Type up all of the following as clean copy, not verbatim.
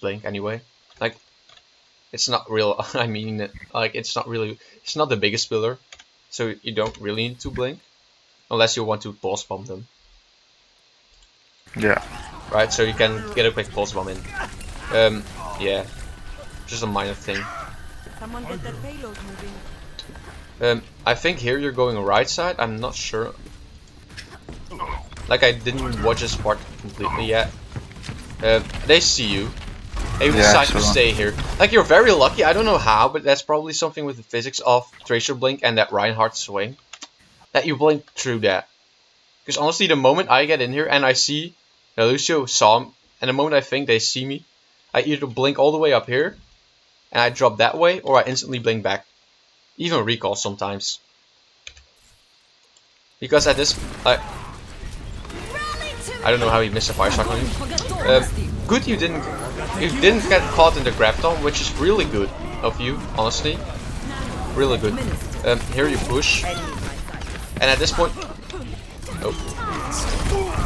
blink anyway. Like, it's not real. I mean, like, it's not the biggest pillar, so you don't really need to blink unless you want to pulse bomb them. Yeah. Right, so you can get a quick pulse bomb in. Yeah, just a minor thing. Someone get that payload moving. I think here you're going right side. I'm not sure. Like, I didn't watch this part completely yet. They see you. They decide to stay here. Like, you're very lucky. I don't know how, but that's probably something with the physics of Tracer Blink and that Reinhardt swing. That you blink through that. Because honestly, the moment I get in here and I see Lucio saw him, and the moment I think they see me, I either blink all the way up here, and I drop that way, or I instantly blink back. Even recall sometimes. Because at this, I don't know how he missed a fire shot on you. Good you didn't get caught in the grab tom, which is really good of you, honestly. Really good. Here you push, and at this point,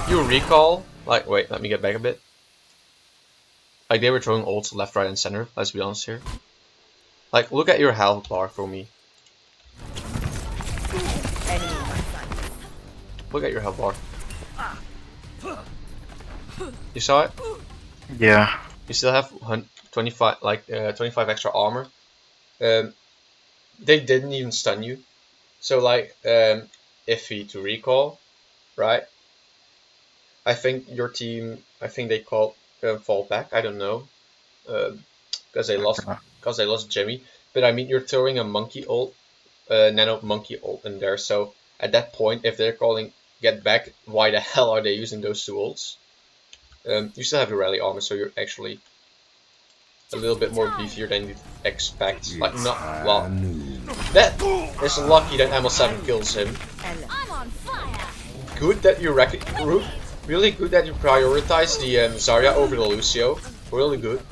you recall. Like, wait, let me get back a bit. Like, they were throwing ults left, right, and center. Let's be honest here. Like, look at your health bar for me. Look at your health bar. You saw it? Yeah. You still have 25, 25 extra armor. They didn't even stun you. So, like, iffy to recall, right? I think your team, they called fall back. I don't know, because they lost Jimmy. But I mean, you're throwing a monkey ult, nano monkey ult in there. So at that point, if they're calling get back, why the hell are they using those two ults? You still have your rally armor, so you're actually a little bit more beefier than you'd expect. Like, not well. That is lucky that ML7 kills him. Good that you really good that you prioritize the Zarya over the Lucio. Really good.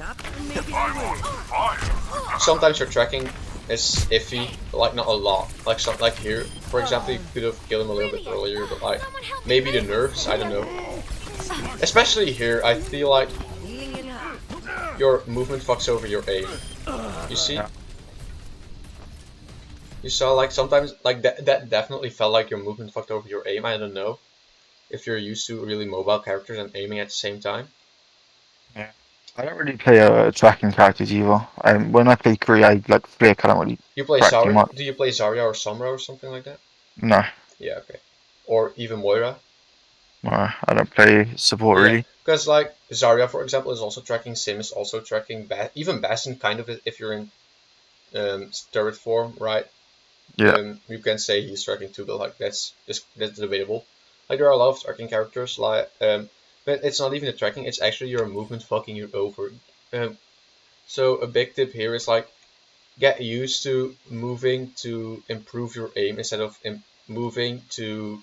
Sometimes your tracking is iffy, but like not a lot. Like here, for example, you could have killed him a little bit earlier, but like maybe the nerfs, I don't know. Especially here, I feel like your movement fucks over your aim. You see? You saw like sometimes like that definitely felt like your movement fucked over your aim. I don't know if you're used to really mobile characters and aiming at the same time. Yeah. I don't really play tracking characters either. When I play Kree, I like flick. I don't really. You play track too Zarya? much. Do you play Zarya or Sombra or something like that? No. Yeah, okay. Or even Moira? I don't play support really. Because like Zarya, for example, is also tracking. Sim is also tracking. Even Bastion, kind of, if you're in turret form, right? Yeah. You can say he's tracking too, but like that's debatable. Like there are a lot of tracking characters, like but it's not even the tracking; it's actually your movement fucking you over. So a big tip here is like get used to moving to improve your aim instead of moving to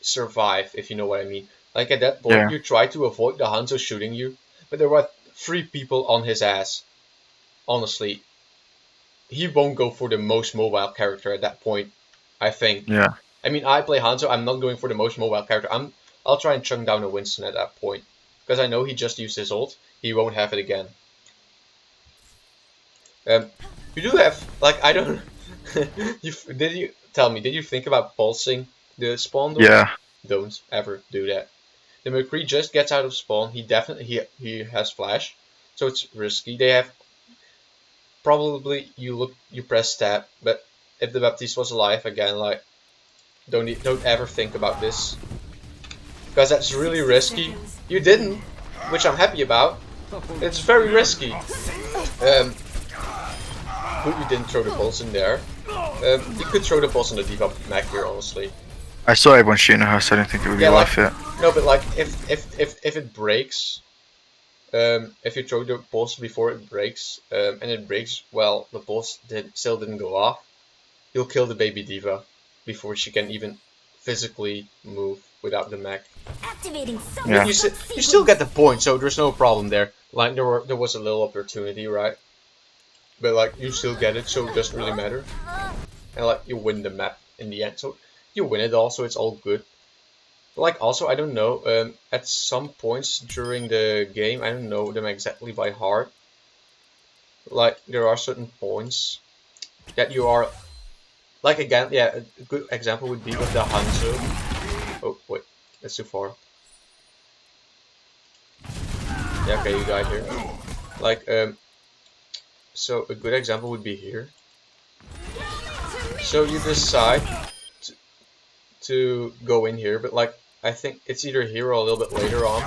survive, if you know what I mean. Like at that point, you try to avoid the Hanzo shooting you, but there were 3 people on his ass. Honestly, he won't go for the most mobile character at that point, I think. Yeah. I mean, I play Hanzo, I'm not going for the most mobile character. I'll try and chunk down a Winston at that point. Because I know he just used his ult, he won't have it again. You do have, like, I don't... did you think about pulsing the spawn door? Yeah. Don't ever do that. The McCree just gets out of spawn, he has flash, so it's risky. They have... Probably you press tab, but if the Baptiste was alive again, like don't ever think about this, because that's really risky. You didn't, which I'm happy about. It's very risky. Good you didn't throw the pulse in there. You could throw the pulse on the D.Va Mac here, honestly. I saw everyone shooting at her, so I didn't think it would be worth it. No, but like if it breaks. If you throw the pulse before it breaks, and it breaks, well, the pulse still didn't go off, you'll kill the baby D.Va before she can even physically move without the mech. Yeah. You still get the point, so there's no problem there. Like there was a little opportunity, right? But like you still get it, so it doesn't really matter. And like you win the map in the end, so you win it all, so it's all good. Like also, I don't know. At some points during the game, I don't know them exactly by heart. Like there are certain points that you are like again. Yeah, a good example would be with the Hanzo. Oh wait, that's too far. Yeah, okay, you died here. Like so a good example would be here. So you decide to go in here, but like I think it's either here or a little bit later on.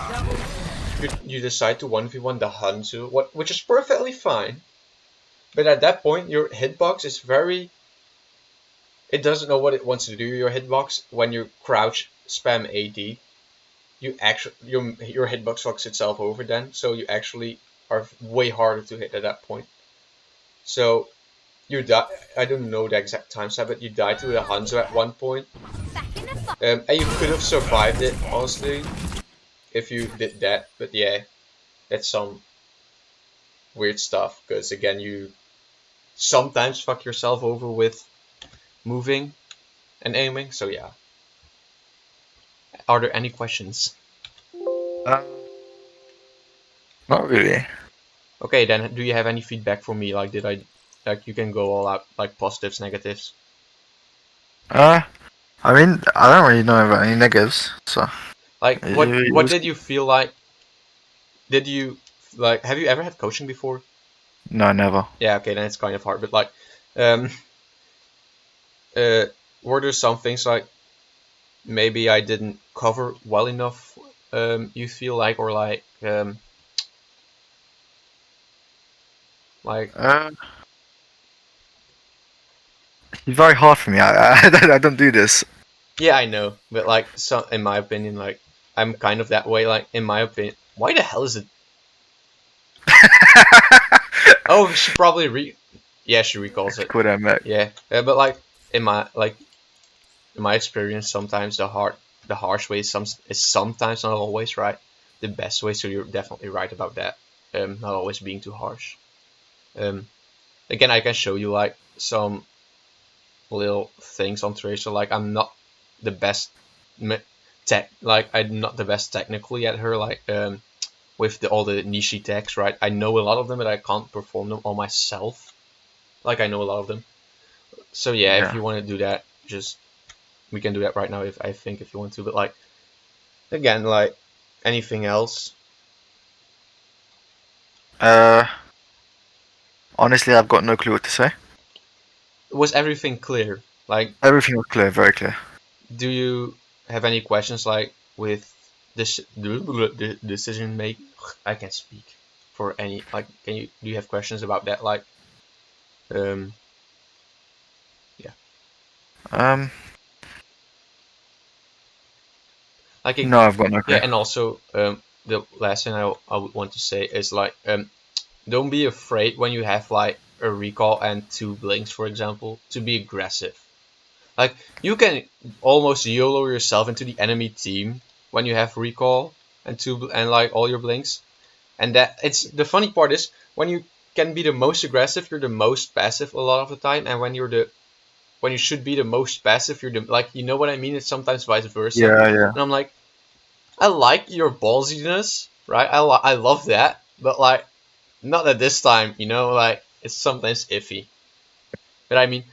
You decide to 1v1 the Hanzo, which is perfectly fine. But at that point, your hitbox is very. It doesn't know what it wants to do. Your hitbox, when you crouch spam AD, you actually your hitbox fucks itself over then. So you actually are way harder to hit at that point. So you die. I don't know the exact time stamp, but you died to the Hanzo at one point. And you could have survived it, honestly, if you did that. But yeah, that's some weird stuff. Because again, you sometimes fuck yourself over with moving and aiming. So yeah. Are there any questions? Not really. Okay, then do you have any feedback for me? Like, did I, like, you can go all out, like positives, negatives. I mean, I don't really know about any negatives, so. Like, It what was, did you feel like? Did you like? Have you ever had coaching before? no, never. Yeah, okay, then it's kind of hard. But like, um, uh, were there some things like maybe I didn't cover well enough? You feel like, or like Uh, it's very hard for me. I don't do this. yeah, I know, but like, some in my opinion, like I'm kind of that way. Like in my opinion, why the hell is it? Oh, she probably. Yeah, she recalls it. Cool, mate. Yeah, but like in my experience, sometimes the harsh way is sometimes not always right. The best way, so you're definitely right about that. Not always being too harsh. Um, again, I can show you like some little things on Tracer. Like I'm not the best I'm not the best technically at her. Like with all the niche techs, right? I know a lot of them, but I can't perform them all myself. Like I know a lot of them. So yeah, if Yeah. you want to do that, just we can do that right now. If I think if you want to, but like again, like anything else, Uh, Honestly, I've got no clue what to say. was everything clear? Like, Everything was clear, very clear. do you have any questions like with this the decision make? I can speak for any like. Do you have questions about that? Like, um, yeah, Um, like no, I've got no yeah, clue. and also the last thing I would want to say is like don't be afraid when you have like a recall and two blinks, for example, to be aggressive. Like you can almost YOLO yourself into the enemy team when you have recall and like all your blinks. And that it's the funny part is when you can be the most aggressive, you're the most passive a lot of the time, and when you should be the most passive, you're the like you know what I mean. It's sometimes vice versa. Yeah, yeah. And I'm like, I like your ballsiness, right? I love that, but like not at this time, you know. Like it's sometimes iffy. But I mean,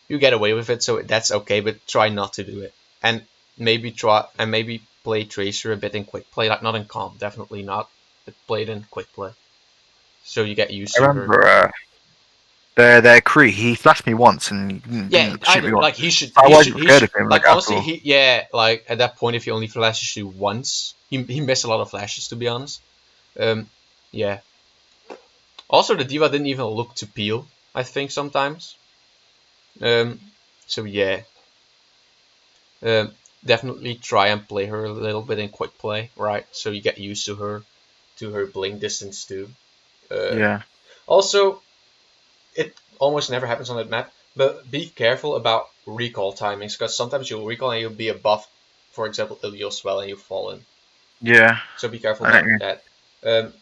you get away with it, so that's okay. But try not to do it, and maybe play Tracer a bit in quick play, like not in comp, definitely not, but play it in quick play, so you get used I to her. remember their Kree. He flashed me once and Yeah, didn't I shoot me know. once. Like I wasn't scared of him, like like at honestly, all. like at that point, if he only flashes you once, he missed a lot of flashes to be honest. Yeah. Also, the diva didn't even look to peel. I think sometimes. Um, so yeah. Um, definitely try and play her a little bit in quick play, right? So you get used to her blink distance too. Yeah. Also, it almost never happens on that map, but be careful about recall timings because sometimes you'll recall and you'll be above, for example, Ilios Swell and you've fallen. Yeah. So be careful I don't about know. that.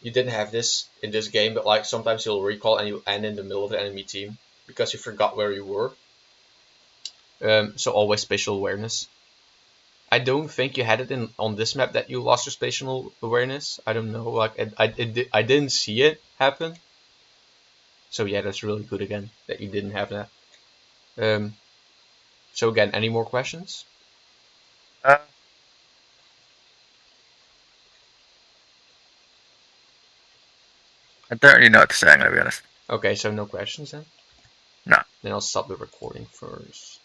You didn't have this in this game, but like sometimes you'll recall and you end in the middle of the enemy team because you forgot where you were. So always spatial awareness. I don't think you had it in on this map that you lost your spatial awareness. I don't know. Like I didn't see it happen. So yeah, that's really good again that you didn't have that. So again, any more questions? Uh, I don't really know what to say. I'm gonna be honest. Okay, so no questions then. No. Then I'll stop the recording first.